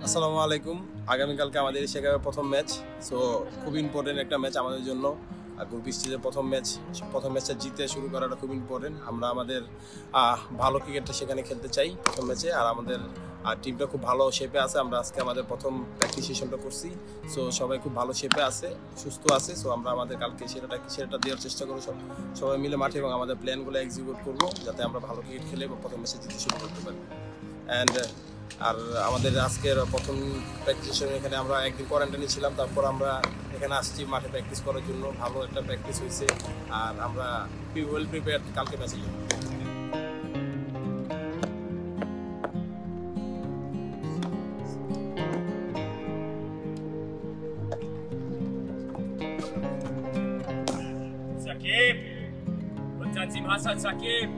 আসসালামু আলাইকুম। আগামীকালকে আমাদের এশিয়া কাপের প্রথম ম্যাচ, সো খুব ইম্পর্টেন্ট একটা ম্যাচ আমাদের জন্য। আর গ্রুপ স্টেজের প্রথম ম্যাচটা জিতে শুরু করাটা খুব ইম্পর্টেন্ট। আমরা আমাদের ভালো ক্রিকেটটা সেখানে খেলতে চাই প্রথম ম্যাচে। আর আমাদের টিমটা খুব ভালো শেপে আছে। আমরা আজকে আমাদের প্রথম প্র্যাকটিস সেশনটা করছি, সো সবাই খুব ভালো শেপে আছে, সুস্থ আছে। সো আমরা আমাদের কালকে সেটা দেওয়ার চেষ্টা করবো সবাই মিলে মাঠে, এবং আমাদের প্ল্যানগুলো এক্সিকিউট করবো যাতে আমরা ভালো ক্রিকেট খেলে এবং প্রথম ম্যাচে জিতে শুরু করতে পারি। আর আমাদের আজকের প্রথম প্র্যাকটিস সেশন, এখানে আমরা একদিন কোয়ারেন্টাইনে ছিলাম, তারপর আমরা এখানে আসছি মাঠে প্র্যাকটিস করার জন্য। ভালো একটা প্র্যাকটিস হয়েছে, আর আমরা ওয়েল প্রিপেয়ার্ড কালকে ম্যাচের জন্য। Sakib! Und dann Hasan Sakib!